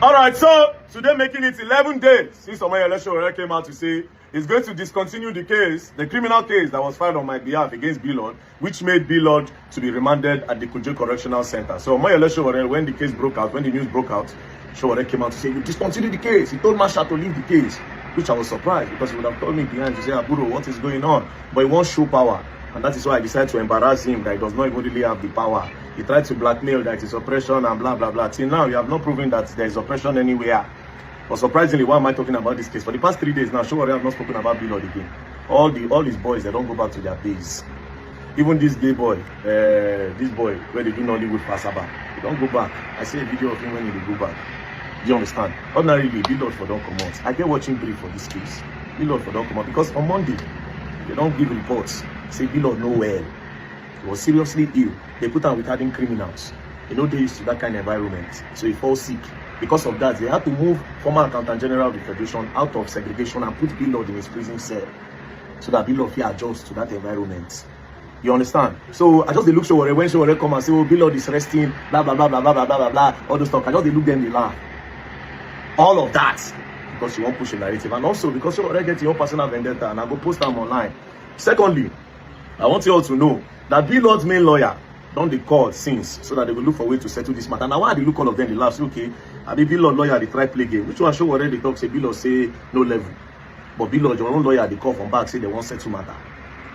All right, so today making it 11 days since Omoyele Sowore came out to say he's going to discontinue the case, the criminal case that was filed on my behalf against Blord, which made Blord to be remanded at the Kuje Correctional Center. So Omoyele Sowore, when the case broke out, when the news broke out, Sowore came out to say, you discontinue the case. He told Masha to leave the case, which I was surprised because he would have told me behind to say, Aburo, what is going on? But he won't show power. And that is why I decided to embarrass him, that he does not even really have the power. He tried to blackmail that it is oppression and blah, blah, blah. Till now, you have not proven that there is oppression anywhere. But surprisingly, why am I talking about this case? For the past 3 days now, Sowore have not spoken about Blord again. All his boys, they don't go back to their base. Even this gay boy, this boy, where they do Nollywood for Asaba, he don't go back. I see a video of him when he go back. Do you understand? Ordinarily, Blord for don't come out. I get watching brief for this case. Blord for don't come out because on Monday, they don't give reports. Say Blord no well. He was seriously ill. They put him with hardened criminals. You know, they used to that kind of environment. So he falls sick. Because of that, they had to move former Accountant General of the Federation out of segregation and put Blord in his prison cell. So that Blord can adjust to that environment. You understand? So I just look Sowore when Sowore come and say, oh, Blord is resting, blah, blah, blah, blah, blah, blah, blah, blah, all those stuff. I just look them, they laugh. All of that. Because she won't push a narrative. And also because Sowore gets your personal vendetta and I go post them online. Secondly, I want you all to know that Blord's main lawyer don't they call since so that they will look for a way to settle this matter. Now why they look all of them, they laugh, say, okay, I be Blord lawyer, they try play game. Which one show already talk, say Blord say no level. But Blord, your own lawyer, they call from back, say they won't settle matter.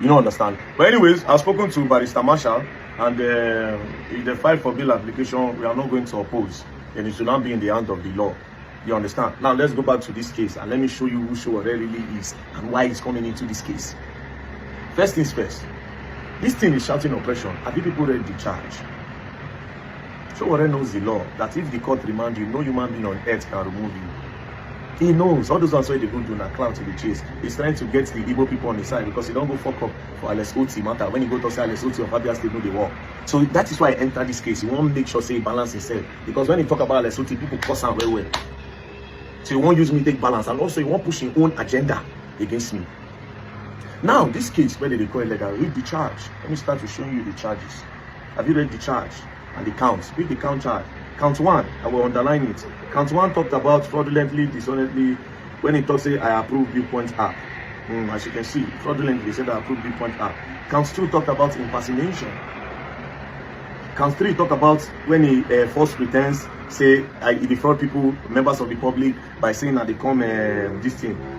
You don't understand. But anyways, I've spoken to Barrister Marshall and if they file for bill application, we are not going to oppose. And it should not be in the hand of the law. You understand? Now let's go back to this case and let me show you who Sowore really is and why he's coming into this case. First things first, this thing is shouting oppression. Have you people read the charge? Sowore knows the law that if the court remand you, no human being on earth can remove you. He knows all those ones where they go do na clown to the chase. He's trying to get the Igbo people on his side because he don't go fuck up for Alex Oti matter. When he go to say Alex Oti of Abia State, know they work. So that is why I enter this case. He won't make sure say he balance himself because when he talk about Alex Oti, people cuss him well. So he won't use me to take balance and also he won't push his own agenda against me. Now, this case, where they call it illegal, read the charge. Let me start to show you the charges. Have you read the charge and the counts? Read the count charge. Count 1, I will underline it. Count 1 talked about fraudulently, dishonestly, when it talks, say, I approve viewpoint app. As you can see, fraudulently, they said I approve viewpoint app. Count 2 talked about impersonation. Count 3 talked about when he false pretense, say, I defraud people, members of the public, by saying that they come this thing.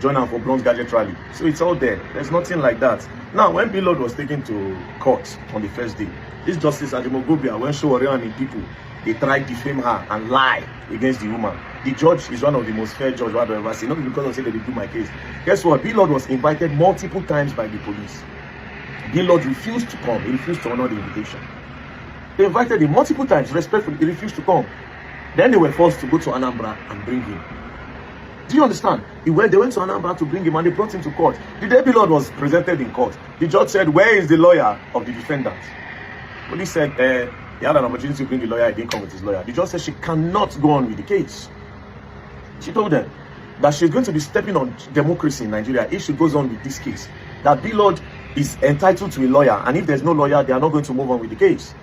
Join them for Bronze Gadget Rally. So it's all there. There's nothing like that. Now, when Blord was taken to court on the first day, this Justice Adimogobia, when Sowore and the people, they tried to defame her and lie against the woman. The judge is one of the most fair judges I've ever seen. Not because I said they did do my case. Guess what? Blord was invited multiple times by the police. Blord refused to come. He refused to honor the invitation. They invited him multiple times, respectfully. He refused to come. Then they were forced to go to Anambra and bring him. Do you understand? They went to Anambra to bring him and they brought him to court. The day Blord was presented in court, the judge said, where is the lawyer of the defendant? Police said, he had an opportunity to bring the lawyer, he didn't come with his lawyer. The judge said she cannot go on with the case. She told them that she's going to be stepping on democracy in Nigeria if she goes on with this case. That Blord is entitled to a lawyer, and if there's no lawyer, they are not going to move on with the case.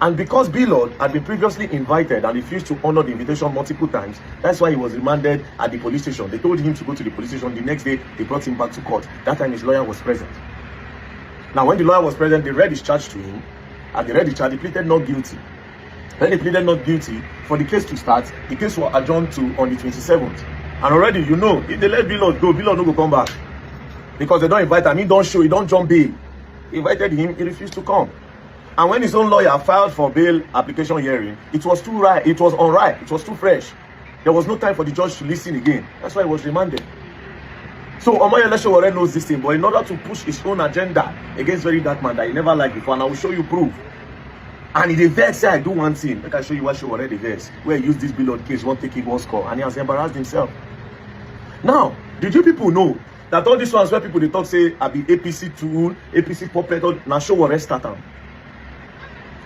And because Blord had been previously invited and refused to honor the invitation multiple times, that's why he was remanded at the police station. They told him to go to the police station. The next day, they brought him back to court. That time, his lawyer was present. Now, when the lawyer was present, they read his charge to him. And they read the charge, he pleaded not guilty. When they pleaded not guilty, for the case to start, the case was adjourned to on the 27th. And already, you know, if they let Blord go, Blord no go come back. Because they don't invite him, he don't show, he don't jump bail. He invited him, he refused to come. And when his own lawyer filed for bail application hearing, it was too right, it was unripe, it was too fresh. There was no time for the judge to listen again. That's why he was remanded. So Omoyele Sowore knows this thing, but in order to push his own agenda against very dark man that he never liked before, and I will show you proof. And in the verse, say I do one thing. Make I show you what Sowore the verse, where he used this Blord case, one take it, one score, and he has embarrassed himself. Now, did you people know that all these ones where people they talk say I be APC tool, APC puppet, now Sowore start them?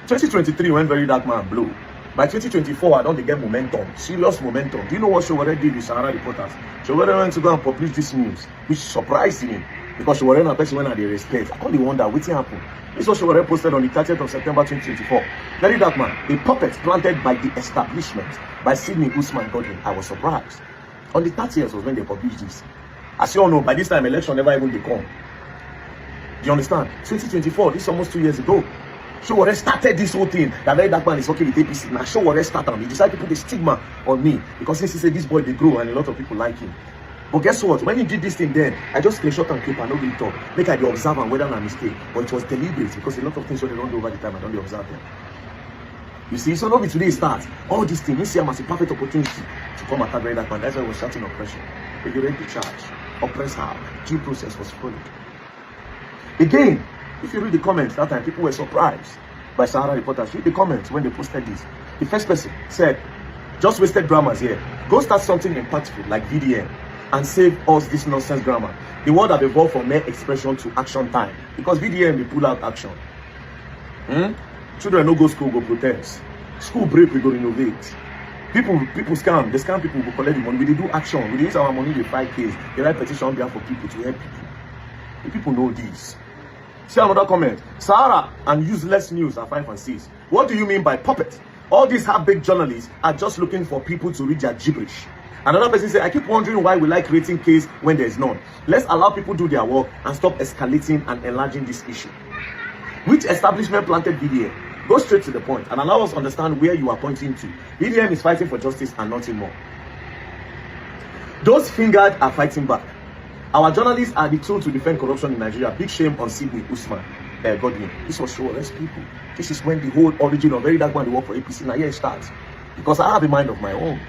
2023 when very dark man blew. By 2024, I don't get momentum, serious momentum. Do you know what Sowore did with Sahara Reporters? Sowore went to go and publish this news, which surprised him because Sowore and a person when they respect. I can't wonder what happened. This was Sowore posted on the 30th of September 2024. Very dark man, a puppet planted by the establishment by Sidney Usman Godwin. I was surprised. On the 30th was when they published this. As you all know, by this time, election never even become. Do you understand? 2024, this is almost 2 years ago. Sowore started this whole thing. That very dark man is working with APC. Now Sowore started. He decided to put a stigma on me because since he said this boy they grow and a lot of people like him. But guess what? When he did this thing then, I just screenshot and clip and not really talk. Make I be observe and whether I'm a mistake. But it was deliberate because a lot of things that they don't do over the time I don't observe them. You see, so not today starts. All these things, you see, as a perfect opportunity to come attack very dark man. That's why I was shouting oppression. They get the charge. Oppress how? Due process was followed. Again, if you read the comments that time, people were surprised by Sahara reporters. Read the comments when they posted this. The first person said, just wasted grammars here. Go start something impactful like VDM and save us this nonsense grammar. The word have evolved from mere expression to action time. Because VDM will pull out action. Children no go school, go protest. School break, we go innovate. People scam. They scam people, we go collect the money. We do action. We use our money to fight case. They write petition on behalf of people to help people. The people know this. See another comment. Sahara and useless news are 5 and 6. What do you mean by puppet? All these half-baked journalists are just looking for people to read their gibberish. Another person said, I keep wondering why we like creating case when there's none. Let's allow people do their work and stop escalating and enlarging this issue. Which establishment planted VDM? Go straight to the point and allow us understand where you are pointing to. VDM is fighting for justice and nothing more. Those fingered are fighting back. Our journalists are the tool to defend corruption in Nigeria. Big shame on Sidney Usman Godwin. This was Sowore's people. This is when the whole origin of very dark man they work for APC. Now here it starts. Because I have a mind of my own.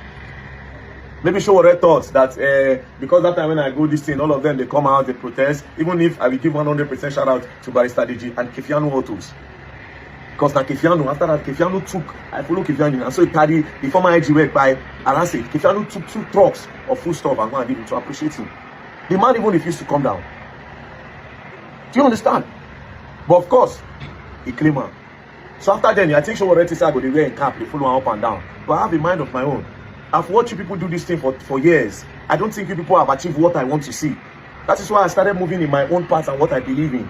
Maybe Sowore thought that because that time when I go this thing, all of them they come out, they protest. Even if I will give 100% shout out to Barrister DG and Kefiano Autos. Because now Kefiano, after that, Kefiano took, I follow Kefiano, and so he carried the former IG work by Arance. Kefiano took 2 trucks of food stuff and go and give him to appreciate him. The man even refused to come down. Do you understand? But of course, he claimed her. So after then, I think Sowore said I go the way in cap, they follow her up and down. But I have a mind of my own. I've watched you people do this thing for years. I don't think you people have achieved what I want to see. That is why I started moving in my own path and what I believe in.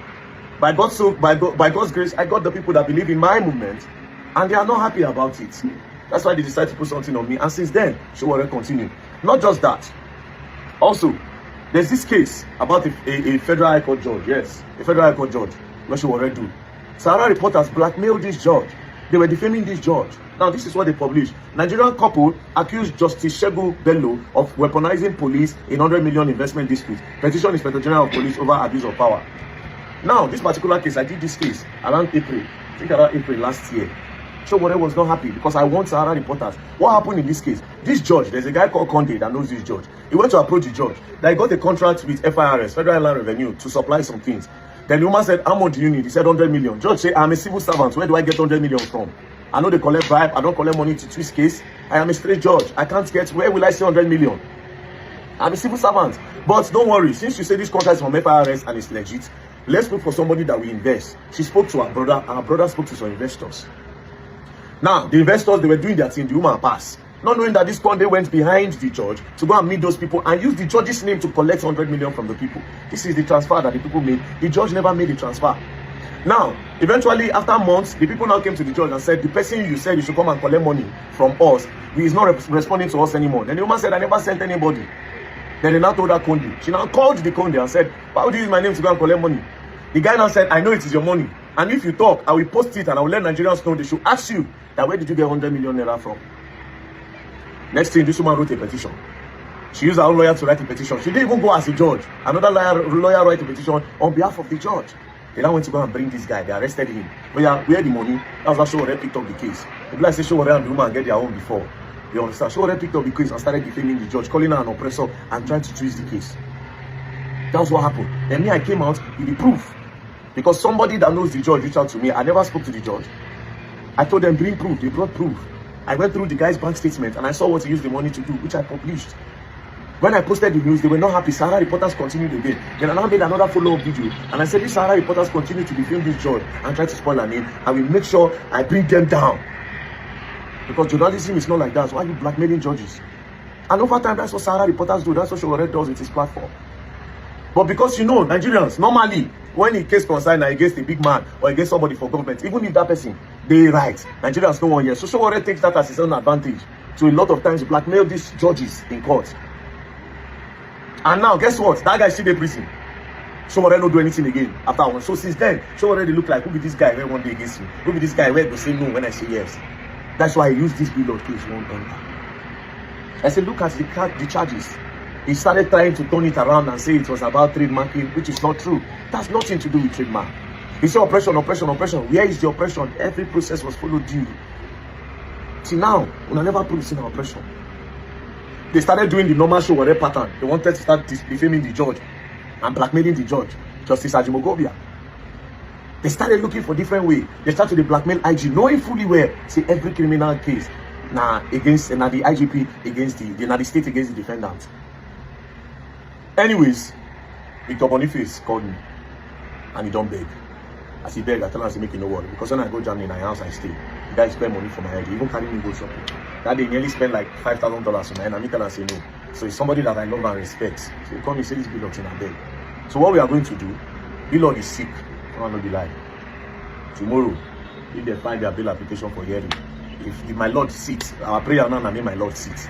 By God's grace, I got the people that believe in my movement, and they are not happy about it. That's why they decided to put something on me. And since then, Sowore continued. Not just that. Also, there's this case about a federal high court judge. Yes, a federal high court judge. What Sowore do? Sahara reporters blackmailed this judge. They were defaming this judge. Now, this is what they published. Nigerian couple accused Justice Shegun Bello of weaponizing police in 100 million investment dispute. Petition Inspector General of Police over abuse of power. Now, this particular case, I did this case around April. I think around April last year. Sowore was not happy because I want Sahara reporters. What happened in this case? This judge, there's a guy called Conde that knows this judge. He went to approach the judge. That he got a contract with FIRS, Federal Inland Revenue, to supply some things. Then the woman said, how much do you need? He said 100 million. Judge said, I'm a civil servant. Where do I get 100 million from? I know they collect bribe. I don't collect money to twist case. I am a straight judge. I can't get, where will I say 100 million? I'm a civil servant. But don't worry, since you say this contract is from FIRS and it's legit, let's look for somebody that will invest. She spoke to her brother, and her brother spoke to some investors. Now, the investors, they were doing their thing. The woman passed. Not knowing that this Conde went behind the judge to go and meet those people and use the judge's name to collect 100 million from the people. This is the transfer that the people made. The judge never made the transfer. Now, eventually, after months, the people now came to the judge and said, the person you said you should come and collect money from us, he is not responding to us anymore. Then the woman said, I never sent anybody. Then they now told her Conde. She now called the Conde and said, why would you use my name to go and collect money? The guy now said, I know it is your money. And if you talk, I will post it and I will let Nigerians know. They should ask you that where did you get 100 million naira from? Next thing, this woman wrote a petition. She used her own lawyer to write a petition. She didn't even go as a judge. Another lawyer wrote a petition on behalf of the judge. They now went to go and bring this guy. They arrested him. Where the money? That was how Sowore picked up the case. The black say Sowore and the woman get their own before. You understand? Sowore picked up the case and started defaming the judge, calling her an oppressor and trying to twist the case. That was what happened. Then me, I came out with the proof. Because somebody that knows the judge reached out to me. I never spoke to the judge. I told them, bring proof. They brought proof. I went through the guy's bank statement and I saw what he used the money to do, which I published. When I posted the news, they were not happy. Sahara reporters continued again. Then I now made another follow-up video. And I said, if Sahara reporters continue to defame this judge and try to spoil her name, I will make sure I bring them down. Because journalism is not like that. So why are you blackmailing judges? And over time, that's what Sahara reporters do. That's what Sowore does with his platform. But because, you know, Nigerians, normally, when the case concern against a big man or against somebody for government, even if that person they right, Nigerians no one here. So Sowore takes that as his own advantage to a lot of times blackmail these judges in court. And now guess what? That guy still in prison. Sowore no do anything again after one. So since then, Sowore they look like, who be this guy when one day against me? Who be this guy where go say no when I say yes? That's why I use this bill of case one enter. I said, look at the charges. He started trying to turn it around and say it was about trademarking, which is not true. That's nothing to do with trademark. He said oppression, oppression, oppression. Where is the oppression? Every process was followed due. See now, we never put in oppression. They started doing the normal Sowore pattern. They wanted to start defaming the judge and blackmailing the judge, Justice Ajimogobia. They started looking for different ways. They started to blackmail IG, knowing fully well, see every criminal case against the IGP against the state against the defendant. Anyways, Victor Boniface called me and he don't beg. As he beg, I tell him to make it no worry. Because when I go Germany in my house, I stay. The guy spend money for my head. He even carry me go shopping. That day, nearly spent like $5,000 for my head. And I tell him say no. So it's somebody that I love and respect. So he called me and said, this Bilod in a beg. So what we are going to do, Bilod is sick. I will not be lying. Tomorrow, if they find their bail application for hearing, if my Lord sits, our prayer now, I mean my Lord sits.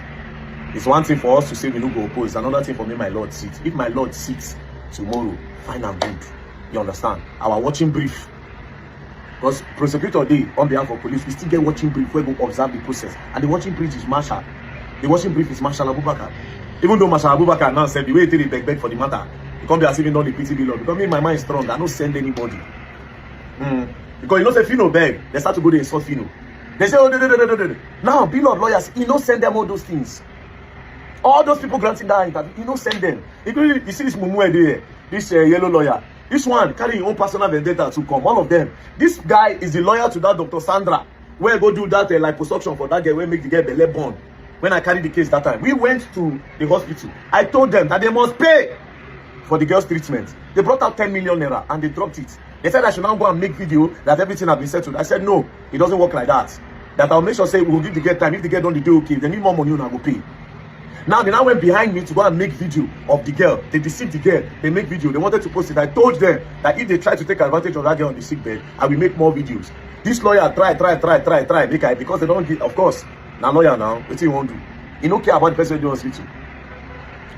It's one thing for us to say we no go oppose. Another thing for me, my Lord sits. If my Lord sits tomorrow, fine and good. You understand? Our watching brief. Because prosecutor day on behalf of police, we still get watching brief where we observe the process. And the watching brief is Marshal. The watching brief is Marshal Abubakar. Even though Marshal Abubakar now said the way they beg for the matter, you can't be as if you know the PTB law. Because me, my mind is strong. I don't send anybody. Because you know, say Fino beg, they start to go to insult Fino. They say, oh, now, Bilod lawyers, you don't send them all those things. All those people granting that interview, you don't send them. You see this Mumu there, this yellow lawyer. This one carry his own personal vendetta to come. All of them. This guy is the lawyer to that Dr. Sandra. Where go do that liposuction for that girl, where make the girl belly born. When I carried the case that time, we went to the hospital. I told them that they must pay for the girl's treatment. They brought out 10 million naira and they dropped it. They said I should now go and make video that everything has been settled. I said no, it doesn't work like that. That I'll make sure say we'll give the girl time. If the girl don't do okay, they need more money, and I will pay. Now they now went behind me to go and make video of the girl. They deceived the girl. They make video. They wanted to post it. I told them that if they try to take advantage of that girl on the sick bed, I will make more videos. This lawyer try. Because they don't get, of course, now lawyer now, what do you want to do? He don't care about the person in the hospital.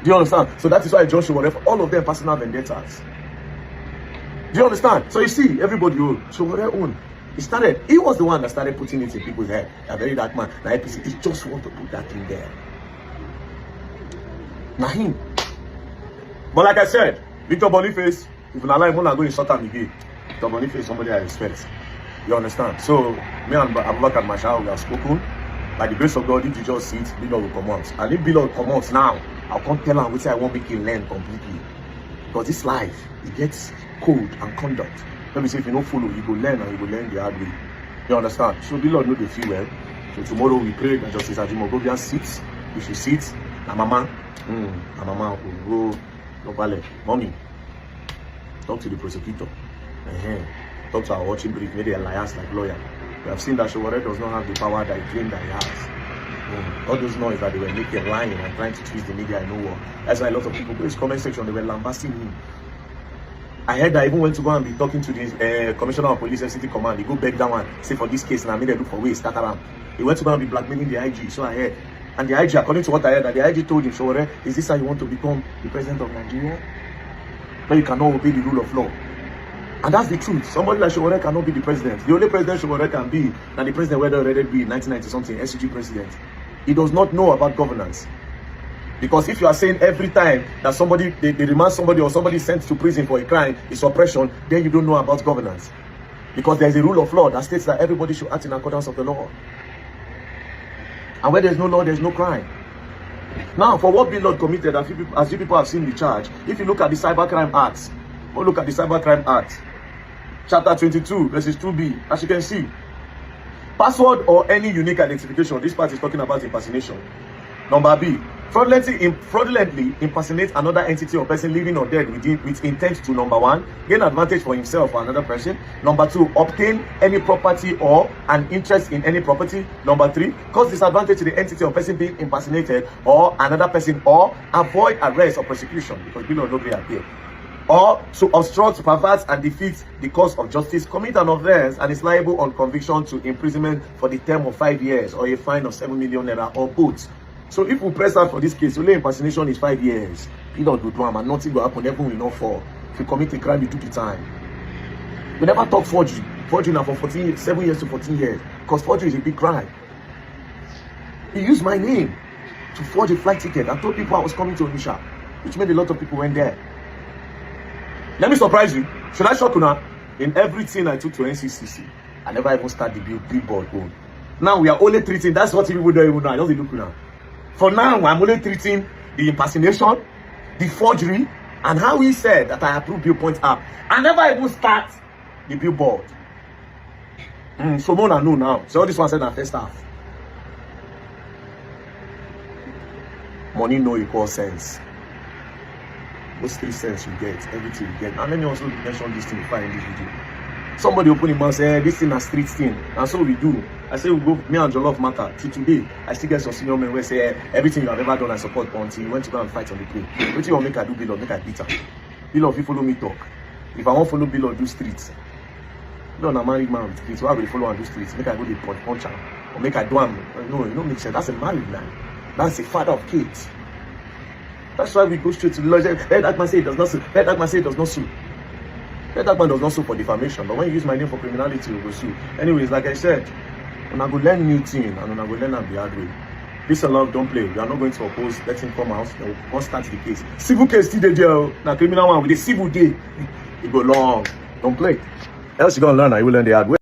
Do you understand? So that is why Joshua, whatever, all of them personal vendettas. Do you understand? So you see, everybody own. So whatever own. He was the one that started putting it in people's head. A very dark man. Now APC, he just want to put that in there. Now him. But like I said, Victor Boniface, if you allow him, I'm not going to shut him again. Victor Boniface is somebody I respect. You understand? So, me and Abubakar Marshal, we have spoken. By the grace of God, if you just see it, Bilod will come out. And if Bilod come out now, I'll come tell him which I won't make him learn completely. Because this life, it gets code and conduct. Let me say, if you don't follow, you go learn and you go learn the hard way. You understand? So Bilod know they feel well. So tomorrow we pray that Justice Ajimogobia sits. If she sits, Mama will go ballet. Mommy, talk to the prosecutor. Talk to our watching brief. Maybe a liars like lawyer. We have seen that Sowore does not have the power that he claimed that he has. All those noise that they were making, lying and trying to twist the media, I know what. That's why a lot of people go to his comment section, they were lambasting him. I heard that I even went to go and be talking to the Commissioner of Police FCT Command. He go back that one, say for this case, and I made them look for ways, start around. He went to go and be blackmailing the IG, so I heard. And the IG, according to what I heard, that the IG told him, Sowore, is this how you want to become the president of Nigeria? Where you cannot obey the rule of law. And that's the truth. Somebody like Sowore cannot be the president. The only president Sowore can be, now the president where they already be, 1990 something, SCG president. He does not know about governance. Because if you are saying every time that somebody, they remand somebody or somebody sent to prison for a crime is oppression, then you don't know about governance. Because there is a rule of law that states that everybody should act in accordance with the law. And where there is no law, there is no crime. Now, for what Bilod committed, as you people have seen the charge, if you look at the Cybercrime Act, or look at the Cybercrime Act, Chapter 22, verses 2b, as you can see, password or any unique identification. This part is talking about impersonation. Number B, fraudulently impersonate another entity or person living or dead with intent to, number 1, gain advantage for himself or another person. Number 2, obtain any property or an interest in any property. Number 3, cause disadvantage to the entity or person being impersonated or another person, or avoid arrest or prosecution, because Bilod no appear. or to obstruct, pervert, and defeat the cause of justice, commit an offense and is liable on conviction to imprisonment for the term of 5 years or a fine of 7 million naira or both. So if we press out for this case, only impersonation is 5 years. Pilot will do and nothing will happen, heaven will not fall. If you commit a crime, you do the time. We never talk forgery. Forgery now for 7 years to 14 years. Because forgery is a big crime. He used my name to forge a flight ticket. I told people I was coming to Onitsha, which made a lot of people went there. Let me surprise you. Should I shock you now? In everything I took to NCCC, I never even start the billboard home. Now we are only treating, that's what people don't even know. I just look now. For now, I'm only treating the impersonation, the forgery, and how he said that I approve Billpoint app. I never even start the billboard. So more than know now. So all this one said na first half. Money no equal sense. Those 3 cents you get, everything you get. And let me also mention this thing before I end this video. Somebody open him and say, this thing a street thing. And so we do. I say we go, me and Jollof matter. Till today, I still get some senior men who say, everything you have ever done I support until you went to go and fight on the plane. What you want make I do Bilod, make I beat her. Bilod, if you follow me talk. If I want follow Bilod, do streets. Bilod, a married man with kids. Why will follow and do streets? Make I go the punch her. Or make I do him. No, it don't make sense. That's a married man. That's a father of kids. That's why we go straight to the lawyer. Let that man say it does not sue. Let that man say it does not sue. Let that man does not sue for defamation. But when you use my name for criminality, you will sue. Anyways, like I said, when I go learn new thing and when I go learn the hard way. This alone, don't play. We are not going to oppose. Let him come out. We'll start the case. Civil case still there. Now criminal one with a civil day. It go long. Don't play. Else you're gonna learn. I will learn the hard way.